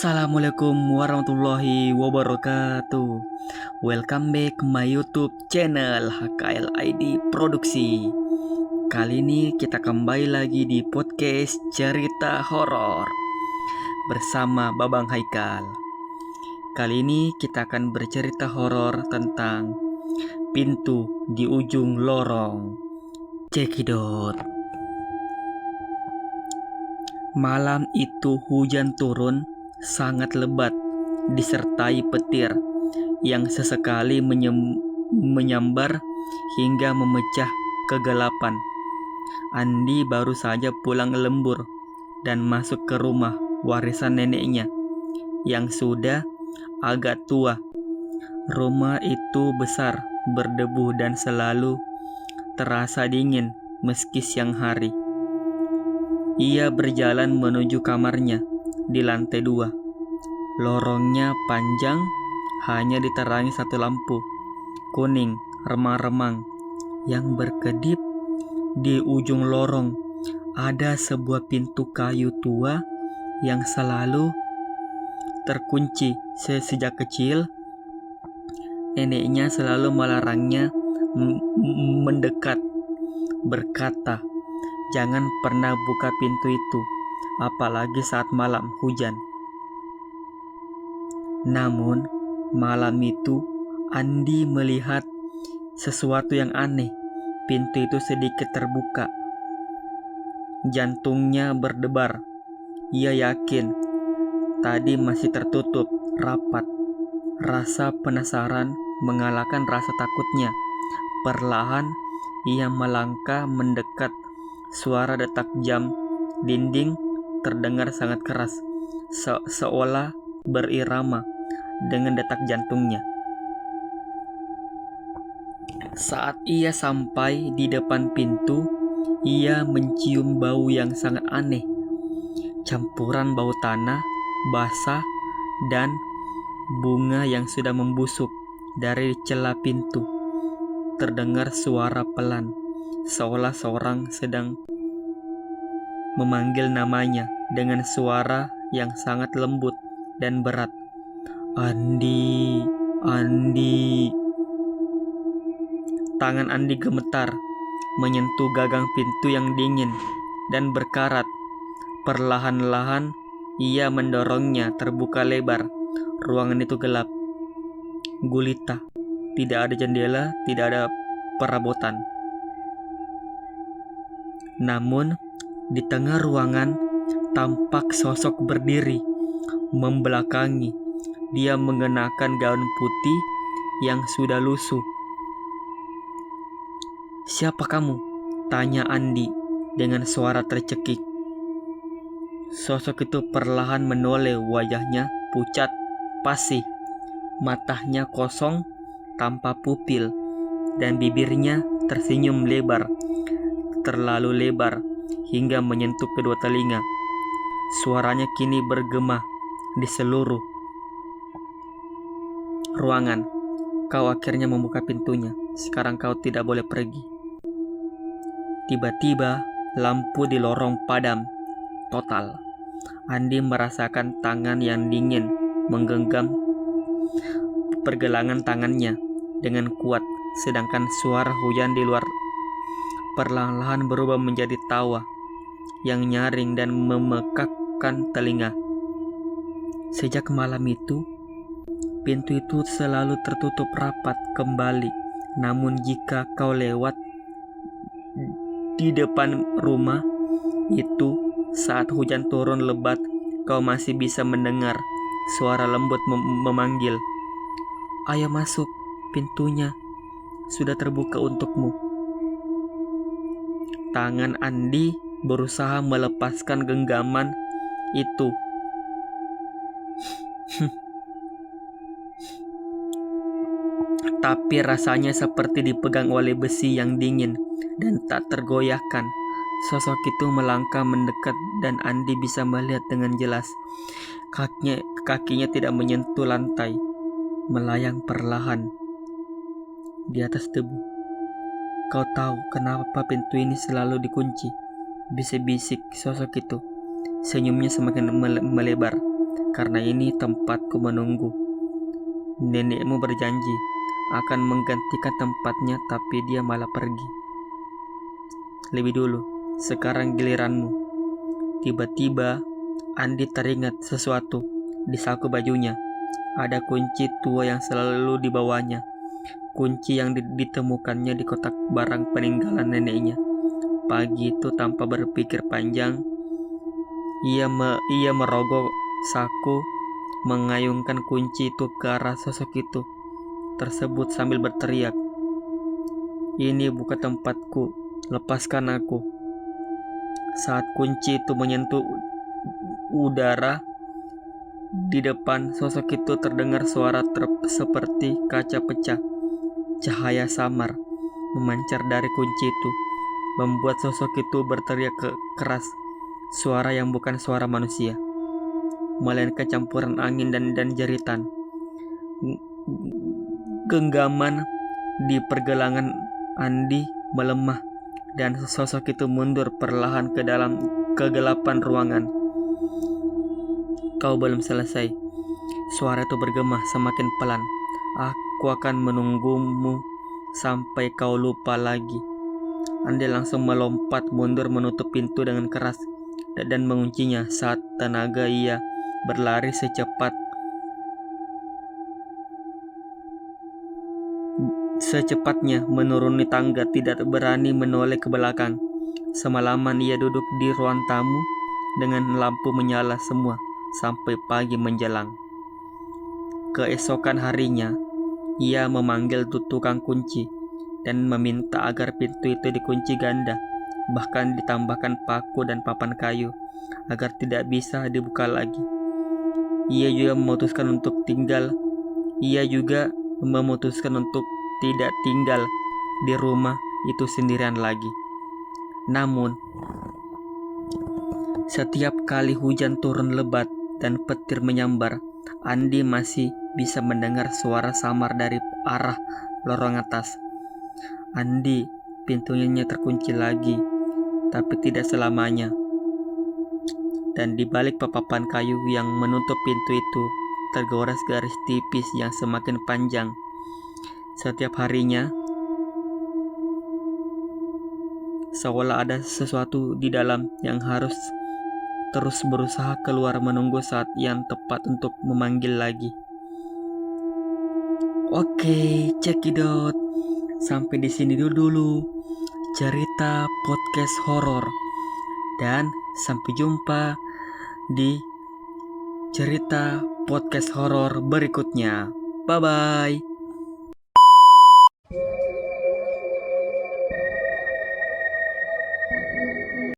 Assalamualaikum warahmatullahi wabarakatuh. Welcome back ke my YouTube channel HKL ID Produksi. Kali ini kita kembali lagi di podcast cerita horor bersama Babang Haikal. Kali ini kita akan bercerita horor tentang pintu di ujung lorong. Cekidot. Malam itu hujan turun sangat lebat disertai petir yang sesekali menyambar hingga memecah kegelapan. Andi baru saja pulang lembur dan masuk ke rumah warisan neneknya yang sudah agak tua. Rumah itu besar, berdebu dan selalu terasa dingin meski siang hari. Ia berjalan menuju kamarnya di lantai 2. Lorongnya panjang, hanya diterangi satu lampu kuning remang-remang yang berkedip. Di ujung lorong ada sebuah pintu kayu tua yang selalu terkunci. Sejak kecil, neneknya selalu melarangnya mendekat, berkata, "Jangan pernah buka pintu itu, apalagi saat malam hujan." Namun, malam itu Andi melihat sesuatu yang aneh. Pintu itu sedikit terbuka. Jantungnya berdebar. Ia yakin tadi masih tertutup rapat. Rasa penasaran mengalahkan rasa takutnya. Perlahan ia melangkah mendekat. Suara detak jam dinding terdengar sangat keras, seolah berirama dengan detak jantungnya. Saat ia sampai di depan pintu, ia mencium bau yang sangat aneh. Campuran bau tanah basah dan bunga yang sudah membusuk. Dari celah pintu terdengar suara pelan, seolah seorang sedang memanggil namanya dengan suara yang sangat lembut dan berat. "Andi, Andi." Tangan Andi gemetar, menyentuh gagang pintu yang dingin dan berkarat. Perlahan-lahan ia mendorongnya terbuka lebar. Ruangan itu gelap, gulita. Tidak ada jendela, tidak ada perabotan. Namun, di tengah ruangan tampak sosok berdiri, membelakangi. Dia mengenakan gaun putih yang sudah lusuh. "Siapa kamu?" tanya Andi dengan suara tercekik. Sosok itu perlahan menoleh. Wajahnya pucat, pasih, matanya kosong tanpa pupil, dan bibirnya tersenyum lebar, terlalu lebar hingga menyentuh kedua telinga. Suaranya kini bergema di seluruh ruangan. "Kau akhirnya membuka pintunya. Sekarang kau tidak boleh pergi." Tiba-tiba lampu di lorong padam total. Andi merasakan tangan yang dingin menggenggam pergelangan tangannya dengan kuat, sedangkan suara hujan di luar perlahan-lahan berubah menjadi tawa yang nyaring dan memekakkan telinga. Sejak malam itu, pintu itu selalu tertutup rapat kembali. Namun jika kau lewat di depan rumah itu saat hujan turun lebat, kau masih bisa mendengar suara lembut memanggil, "Ayo masuk, pintunya sudah terbuka untukmu." Tangan Andi berusaha melepaskan genggaman itu. Tapi rasanya seperti dipegang oleh besi yang dingin dan tak tergoyahkan. Sosok itu melangkah mendekat dan Andi bisa melihat dengan jelas. Kakinya tidak menyentuh lantai, melayang perlahan di atas debu. "Kau tahu kenapa pintu ini selalu dikunci?" bisik-bisik sosok itu. Senyumnya semakin melebar. karena ini tempatku menunggu. Nenekmu berjanji akan menggantikan tempatnya, tapi dia malah pergi lebih dulu. Sekarang giliranmu. Tiba-tiba Andi teringat sesuatu. Di saku bajunya ada kunci tua yang selalu dibawanya. Kunci yang ditemukannya di kotak barang peninggalan neneknya. Pagi itu tanpa berpikir panjang, ia merogoh saku, mengayunkan kunci itu ke arah sosok itu tersebut sambil berteriak, "Ini bukan tempatku, lepaskan aku." Saat kunci itu menyentuh udara di depan sosok itu, terdengar suara seperti kaca pecah. Cahaya samar memancar dari kunci itu, membuat sosok itu berteriak keras. Suara yang bukan suara manusia, melainkan campuran angin dan jeritan. Genggaman di pergelangan Andi melemah dan sosok itu mundur perlahan ke dalam kegelapan ruangan. "Kau belum selesai," suara itu bergema semakin pelan. "Aku akan menunggumu sampai kau lupa lagi." Andi langsung melompat mundur, menutup pintu dengan keras dan menguncinya. Saat tenaga ia berlari secepatnya menuruni tangga, tidak berani menoleh ke belakang. Semalaman ia duduk di ruang tamu dengan lampu menyala semua sampai pagi menjelang. Keesokan harinya, ia memanggil tukang kunci dan meminta agar pintu itu dikunci ganda, bahkan ditambahkan paku dan papan kayu agar tidak bisa dibuka lagi. Ia juga memutuskan untuk tidak tinggal di rumah itu sendirian lagi. Namun, setiap kali hujan turun lebat dan petir menyambar, Andi masih bisa mendengar suara samar dari arah lorong atas. "Andi, pintunya terkunci lagi, tapi tidak selamanya." Dan di balik papan kayu yang menutup pintu itu, tergores garis tipis yang semakin panjang. Setiap harinya, seolah ada sesuatu di dalam yang harus terus berusaha keluar, menunggu saat yang tepat untuk memanggil lagi. Oke, cekidot. Sampai di sini dulu cerita podcast horor. Dan sampai jumpa di cerita podcast horor berikutnya. Bye-bye.